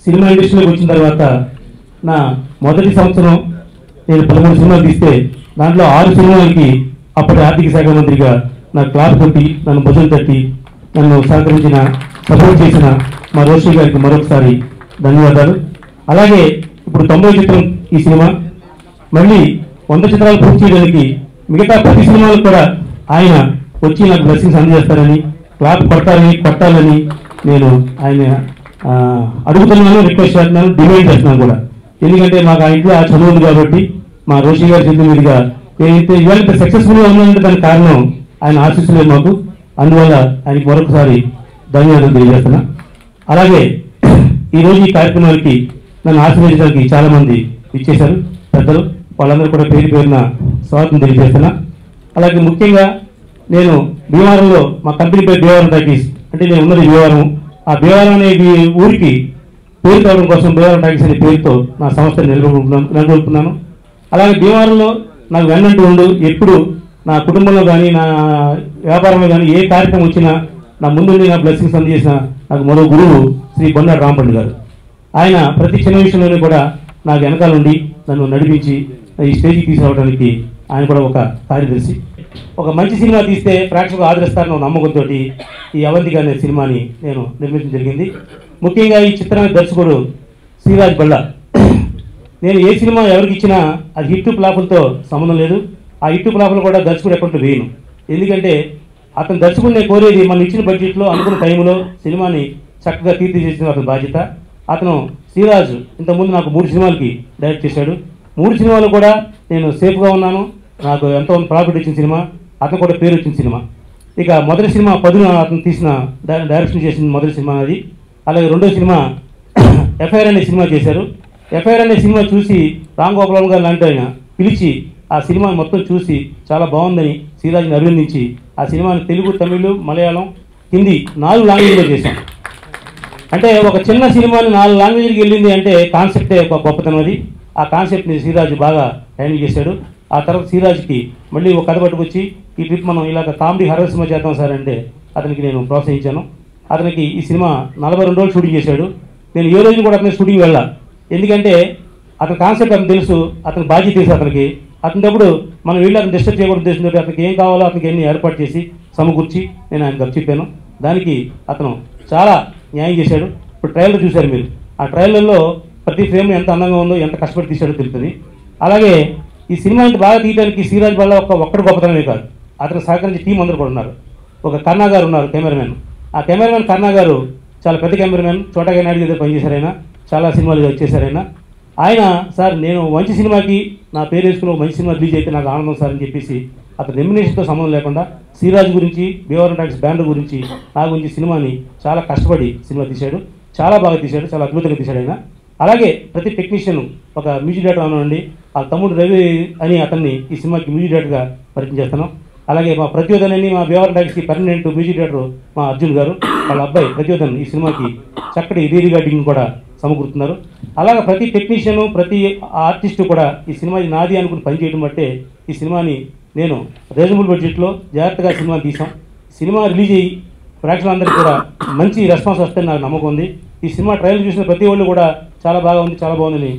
Cinema ఇండస్ట్రీలోకి వచ్చిన తర్వాత నా మొదటి సంవత్సరం నేను 13 సినిమాలు తీస్తే దాంట్లో 6 సినిమాలకి అప్పటి ఆర్థిక శాఖ మంత్రిగా నా క్లాస్ కొట్టి నన్ను భుజం తట్టి నన్ను సహకరించిన సపోర్ట్ చేసిన మా రోషి గారికి మరొకసారి ధన్యవాదాలు. అలాగే ఇప్పుడు 90 చిత్రం ఈ సినిమా మళ్ళీ 100 చిత్రాలు పూర్తి చేయడానికి మిగతా ప్రతి సినిమాలకు కూడా ఆయన వచ్చి నాకు బ్లెస్సింగ్స్ అందజేస్తారని క్లాప్ కొట్టాలని నేను ఆయన అడుగుతున్నాను, రిక్వెస్ట్ చేస్తున్నాను, డిమాండ్ చేస్తున్నాను కూడా. ఎందుకంటే మాకు ఆ ఇంట్లో ఆ చదువు ఉంది కాబట్టి మా రోషి గారి చేతుల మీదుగా నేనైతే ఇవాళ సక్సెస్ఫుల్గా ఉన్నానంటే దానికి కారణం ఆయన ఆశీస్సులేదు మాకు. అందువల్ల ఆయనకి మరొకసారి ధన్యవాదాలు తెలియజేస్తున్నా. అలాగే ఈరోజు ఈ కార్యక్రమానికి నన్ను ఆశీర్వదించడానికి చాలామంది ఇచ్చేశారు పెద్దలు, వాళ్ళందరూ కూడా పేరు పేరున స్వాగతం తెలియజేస్తున్నా. అలాగే ముఖ్యంగా నేను భీమవరంలో మా కంపెనీ పేరు భీమవరం టాకీస్, అంటే నేను ఉన్నది భీమవరం. ఆ భీమవరం అనే ఊరికి పేరు కావడం కోసం భీమవరం టాకీస్ అనే పేరుతో నా సంస్థను నెలకొల్పుతున్నాను. అలాగే భీమవరంలో నాకు వెన్నంటూ ఉండు, ఎప్పుడు నా కుటుంబంలో కానీ నా వ్యాపారంలో కానీ ఏ కార్యక్రమం వచ్చినా నా ముందుండి నా బ్లెస్సింగ్స్ అందజేసిన నాకు మరో గురువు శ్రీ బొన్నాడు రాంపండు గారు. ఆయన ప్రతి చిన్న విషయంలోనే కూడా నాకు వెనకాల ఉండి నన్ను నడిపించి ఈ స్టేజ్కి తీసుకురావడానికి ఆయన కూడా ఒక కార్యదర్శి. ఒక మంచి సినిమా తీస్తే ప్రేక్షకులు ఆదరిస్తారన్న నమ్మకంతో ఈ అవంతిక అనే సినిమాని నేను నిర్మించడం జరిగింది. ముఖ్యంగా ఈ చిత్రానికి దర్శకుడు శ్రీరాజ్ బళ్ళ. నేను ఏ సినిమా ఎవరికి ఇచ్చినా అది హిట్ ఫ్లాపులతో సంబంధం లేదు. ఆ హిట్ ఫ్లాపులు కూడా దర్శకుడు ఎప్పటికీ వేయను. ఎందుకంటే అతను దర్శకుడిని కోరేది మనం ఇచ్చిన బడ్జెట్లో అనుకున్న టైంలో సినిమాని చక్కగా తీర్చిదిద్దడం అతని బాధ్యత. అతను శ్రీరాజ్ ఇంతకుముందు నాకు 3 సినిమాలకి డైరెక్ట్ చేశాడు. 3 సినిమాలు కూడా నేను సేఫ్గా ఉన్నాను. నాకు ఎంతో ప్రాఫిట్ వచ్చిన సినిమా, అతను కూడా పేరు వచ్చిన సినిమా. ఇక మొదటి సినిమా 10 అతను తీసిన డైరెక్షన్ చేసిన మొదటి సినిమా అది. అలాగే రెండో సినిమా ఎఫ్ఐఆర్ అనే సినిమా చేశారు. ఎఫ్ఐఆర్ అనే సినిమా చూసి రామ్ గోపాల్ గారు లాంటి ఆయన పిలిచి ఆ సినిమా మొత్తం చూసి చాలా బాగుందని శ్రీరాజ్ని అభినందించి ఆ సినిమాని తెలుగు, తమిళ్, మలయాళం, హిందీ 4 లాంగ్వేజ్లో చేశాం. అంటే ఒక చిన్న సినిమాని 4 లాంగ్వేజ్కి వెళ్ళింది అంటే కాన్సెప్టే ఒక గొప్పతనం అది. ఆ కాన్సెప్ట్ని శ్రీరాజ్ బాగా హ్యాండిల్ చేశాడు. ఆ తర్వాత శ్రీరాజ్కి మళ్ళీ ఒక కథ పట్టుకొచ్చి ఈ ట్రిప్ మనం ఇలాగ కామెడీ హర్రర్ సినిమా చేద్దాం సార్ అంటే అతనికి నేను ప్రోత్సహించాను. అతనికి ఈ సినిమా 42 రోజులు షూటింగ్ చేశాడు. నేను ఏ రోజు కూడా అతని షూటింగ్ వెళ్ళా. ఎందుకంటే అతని కాన్సెప్ట్ అతను తెలుసు, అతని బాధ్యత తెలుసు అతనికి. అతనిప్పుడు మనం వెళ్ళి అతను డిస్టర్బ్ చేయకూడదు ఉద్దేశంతో అతనికి ఏం కావాలో అతనికి అన్ని ఏర్పాటు చేసి సమకూర్చి నేను ఆయనకు చెప్పాను. దానికి అతను చాలా న్యాయం చేశాడు. ఇప్పుడు ట్రయల్లో చూశారు మీరు. ఆ ట్రయల్లో ప్రతి ఫ్రేమ్ ఎంత అందంగా ఉందో, ఎంత కష్టపడి తీశాడో తెలుస్తుంది. అలాగే ఈ సినిమా ఇంత బాగా తీయడానికి శ్రీరాజ్ వల్ల ఒక్కడు గొప్పతనమే కాదు, అతను సహకరించి టీం అందరూ కూడా ఉన్నారు. ఒక కర్ణా గారు ఉన్నారు కెమెరామెన్. ఆ కెమెరామెన్ కర్ణా గారు చాలా పెద్ద కెమెరామెన్, చోటగా నాయుడు దగ్గర పనిచేశారైనా, చాలా సినిమాలు వచ్చేసారైనా. ఆయన సార్ నేను మంచి సినిమాకి నా పేరు వేసుకుని ఒక మంచి సినిమా రిలీజ్ అయితే నాకు ఆనందం సార్ అని చెప్పేసి అతను రెమ్యునేషన్తో సంబంధం లేకుండా శ్రీరాజ్ గురించి, భీమవరం టాకీస్ బ్యాండ్ గురించి, నా గురించి సినిమాని చాలా కష్టపడి సినిమా తీశాడు. చాలా బాగా తీశాడు, చాలా అద్భుతంగా తీశాడు ఆయన. అలాగే ప్రతి టెక్నీషియన్ ఒక మ్యూజిక్ డైరెక్టర్ అనండి, ఆ తమ్ముడు రవి అని అతన్ని ఈ సినిమాకి మ్యూజిక్ డైరెక్టర్గా పరిచయం చేస్తున్నాం. అలాగే మా ప్రత్యోధన్ అని మా భీమవరం టాకీస్కి పర్మనెంట్ మ్యూజిక్ డైరెక్టర్ మా అర్జున్ గారు, వాళ్ళ అబ్బాయి ప్రత్యోధన్ ఈ సినిమాకి చక్కటి రీరికార్డింగ్ కూడా సమకూరుతున్నారు. అలాగే ప్రతి టెక్నీషియను, ప్రతి ఆర్టిస్టు కూడా ఈ సినిమా నాది అనుకుని పనిచేయడం బట్టే ఈ సినిమాని నేను రీజనబుల్ బడ్జెట్లో జాగ్రత్తగా సినిమా తీసాం. సినిమా రిలీజ్ అయ్యి ప్రేక్షకులందరికీ కూడా మంచి రెస్పాన్స్ వస్తుందని నాకు నమ్మకం ఉంది. ఈ సినిమా ట్రయల్ చూసిన ప్రతి వాళ్ళు కూడా చాలా బాగా ఉంది, చాలా బాగుందని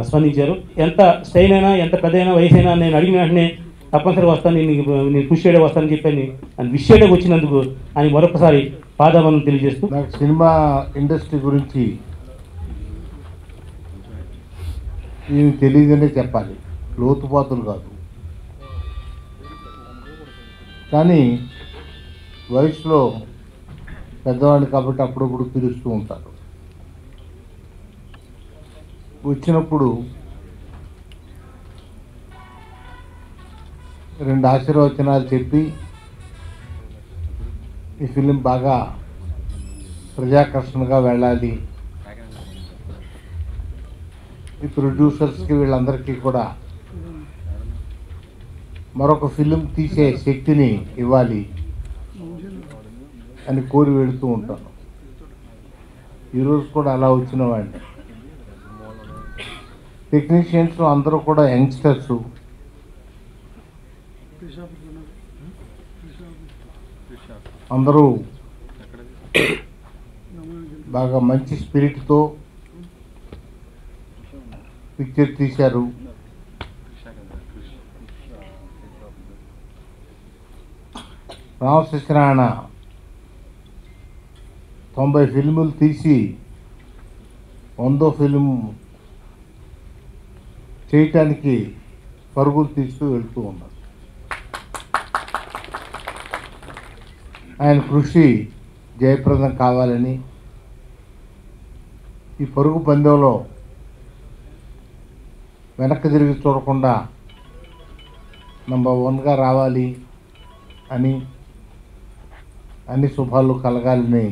స్పందించారు. ఎంత స్టైల్ అయినా, ఎంత పెద్దయినా, వయసు అయినా నేను అడిగిన వెంటనే తప్పనిసరిగా వస్తాను, నేను కృషి చేయడం వస్తానని చెప్పి అని విష్ చేయడం వచ్చినందుకు అని మరొకసారి పాదాభావం తెలియజేస్తూ నాకు సినిమా ఇండస్ట్రీ గురించి నేను తెలియదనే చెప్పాలి, లోతుపాతులు కాదు. కానీ వయసులో పెద్దవాళ్ళు కాబట్టి అప్పుడప్పుడు పిలుస్తూ ఉంటారు. వచ్చినప్పుడు 2 ఆశీర్వచనాలు చెప్పి ఈ ఫిలిం బాగా ప్రజాకర్షణగా వెళ్ళాలి, ఈ ప్రొడ్యూసర్స్కి వీళ్ళందరికీ కూడా మరొక ఫిలిం తీసే శక్తిని ఇవ్వాలి అని కోరి వెళుతూ ఉంటాను. ఈరోజు కూడా అలా వచ్చిన వాడిని. టెక్నీషియన్స్ అందరూ కూడా యంగ్స్టర్స్, అందరూ బాగా మంచి స్పిరిట్తో పిక్చర్ తీశారు. రామ సత్యనారాయణ 90 ఫిల్ములు తీసి 100వ ఫిల్మ్ చేయటానికి పరుగులు తీస్తూ వెళ్తూ ఉన్నారు. ఆయన కృషి జయప్రదం కావాలని, ఈ పరుగు పందెంలో వెనక్కి తిరిగి చూడకుండా నంబర్ 1గా రావాలి అని, అన్ని శుభాలు కలగాలని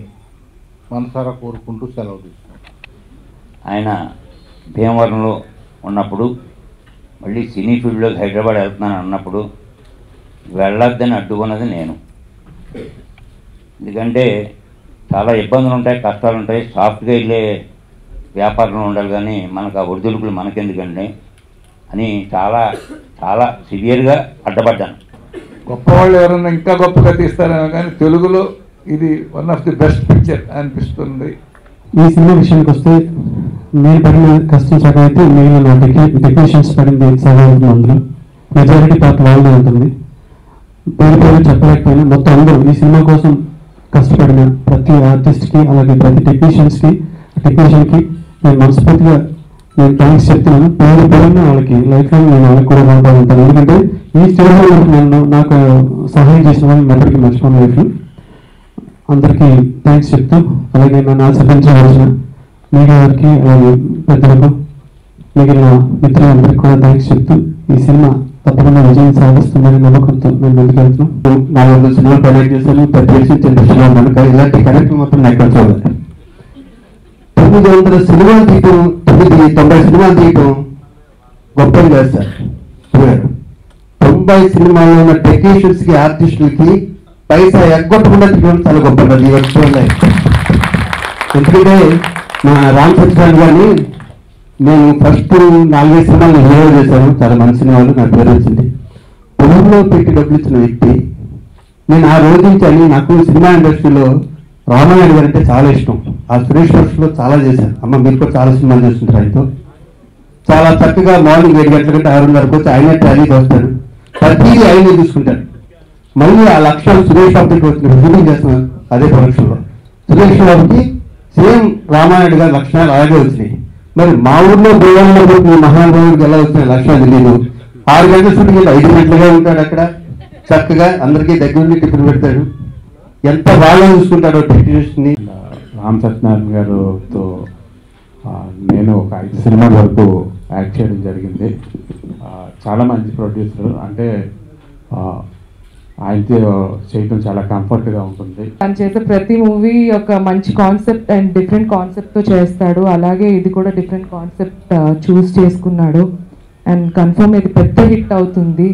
మనసారా కోరుకుంటూ సెలవు తీసుకున్నాం. ఆయన భీమవరంలో ఉన్నప్పుడు మళ్ళీ సినీ ఫీల్డ్లోకి హైదరాబాద్ వెళ్తున్నాను అన్నప్పుడు వెళ్ళొద్దని అడ్డుకున్నది నేను. ఎందుకంటే చాలా ఇబ్బందులు ఉంటాయి, కష్టాలు ఉంటాయి. సాఫ్ట్గా వెళ్ళే వ్యాపారంలో ఉండాలి, కానీ మనకు ఆ ఒడిదుడుకులు మనకెందుకండి అని చాలా చాలా సివియర్గా అడ్డపడ్డాను. గొప్పవాళ్ళు ఎవరన్నా ఇంకా గొప్పగా తీస్తారేమో కానీ తెలుగులో ఇది one of the best picture అనిపిస్తుంది. ఈ సినిమా విషయానికి వస్తే నేను పడిన కష్టం సగం అయితే మిగిలిన టెక్నీషియన్స్ పడింది సగం ఉంటుంది. అందులో మెజారిటీ పార్ట్ వాళ్ళే ఉంటుంది. పేరు పేరు చెప్పలేకపోయినా మొత్తం అందరూ ఈ సినిమా కోసం కష్టపడిన ప్రతి ఆర్టిస్ట్కి అలాగే ప్రతి టెక్నీషియన్కి నేను మనస్ఫూర్తిగా నేను థ్యాంక్స్ చెప్తున్నాను. పేరు పేరున వాళ్ళకి లైఫ్ లాంగ్ నేను వాళ్ళకి కూడా రుణపడి ఉంటాను. ఎందుకంటే ఈ సినిమాలో నన్ను నాకు సహాయం చేసిన వాళ్ళని ఎప్పటికీ మర్చిపోయిన లైఫ్లో అందరికీ థ్యాంక్స్ చెప్తూ, అలాగే నన్ను ఆశీర్వదించవలసిన మీడియా వారికి అలాగే పెద్దలకు మిగిలిన మిత్రులందరికీ కూడా థ్యాంక్స్ చెప్తూ ఈ సినిమా తప్పకుండా విజయం సాధిస్తుందని నమ్మకంతో నేను ముందుకెళ్తున్నాను. 400 సినిమాలు కనెక్ట్ చేశాను, 10 ఉన్నాను, కానీ ఇలాంటి కనెక్ట్ మొత్తం నేను ఎక్కడ చూడాలి. 900 సినిమాలు తీయటం, 90 సినిమాలు తీయటం గొప్పది కాదు సార్. 90 సినిమాల్లో ఉన్న టెక్నీషియన్స్కి ఆర్టిస్టులకి పైసా ఎగ్గొట్టకుండా తీయడం చాలా గొప్పది. ఈ వర్షంలో ఎందుకంటే మా రామ్ సత్యనారాయణ గారిని నేను ఫస్ట్ 4-5 సినిమాలు హీరో చేశాను. చాలా మంచి సినిమాలు, నా పేరు వచ్చింది. పొలంలో పెట్టి డబ్బులు ఇచ్చిన వ్యక్తి నేను. ఆ రోజు నుంచి అని నాకు సినిమా ఇండస్ట్రీలో రామాయణ గారు అంటే చాలా ఇష్టం. ఆ సురేష్ వర్షంలో చాలా చేశాను. అమ్మ మీరు కూడా చాలా సినిమాలు చేస్తుంటారు. ఆయనతో చాలా చక్కగా మార్నింగ్ 7 గంటల కంటే 6:30 వచ్చి ఆయనే ట్రాలీకి వస్తాడు. ప్రతిదీ ఆయనే తీసుకుంటాడు. మళ్ళీ ఆ లక్ష్యాలు సురేష్ బాబుకి వచ్చిన షూటింగ్ చేస్తున్నాను అదే ప్రొడక్షన్లో. సురేష్ బాబుకి సేమ్ రామాయణ గారి లక్షణాలు అలాగే వచ్చినాయి. మరి మా ఊర్లో గోవాలో మహానుభావుడికి ఎలా వచ్చినాయి లక్షణాలు తెలియదు. 6 గంటల షూటింగ్ 5 గంటలుగా ఉంటాడు అక్కడ. చక్కగా అందరికీ దగ్గర నుండి టిఫిన్ పెడతాడు. ఎంత బాగా చూసుకుంటాడో టెక్నీషియన్ని. రామ్ సత్యనారాయణ గారితో నేను ఒక 5 సినిమాల వరకు యాక్ట్ చేయడం జరిగింది. చాలా మంచి ప్రొడ్యూసర్, అంటే ఆయనతో చేయడం చాలా కంఫర్ట్గా ఉంటుంది. తను చేసే ప్రతి మూవీ ఒక మంచి కాన్సెప్ట్ అండ్ డిఫరెంట్ కాన్సెప్ట్తో చేస్తాడు. అలాగే ఇది కూడా డిఫరెంట్ కాన్సెప్ట్ చూస్ చేసుకున్నాడు. అండ్ కన్ఫర్మ్ ఇది పెద్ద హిట్ అవుతుంది.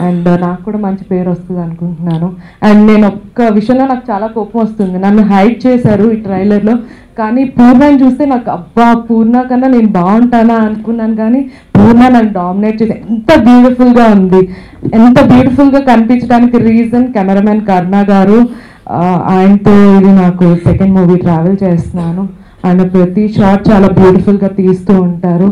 అండ్ నాకు కూడా మంచి పేరు వస్తుంది అనుకుంటున్నాను. అండ్ నేను ఒక్క విషయంలో నాకు చాలా కోపం వస్తుంది. నన్ను హైడ్ చేశారు ఈ ట్రైలర్లో, కానీ పూర్ణని చూస్తే నాకు అబ్బా పూర్ణ కన్నా నేను బాగుంటానా అనుకున్నాను. కానీ పూర్ణ నన్ను డామినేట్ చేసి ఎంత బ్యూటిఫుల్గా ఉంది. ఎంత బ్యూటిఫుల్గా కనిపించడానికి రీజన్ కెమెరామెన్ కర్ణ గారు. ఆయనతో ఇది నాకు సెకండ్ మూవీ ట్రావెల్ చేస్తున్నాను. ఆయన ప్రతి షాట్ చాలా బ్యూటిఫుల్గా తీస్తూ ఉంటారు.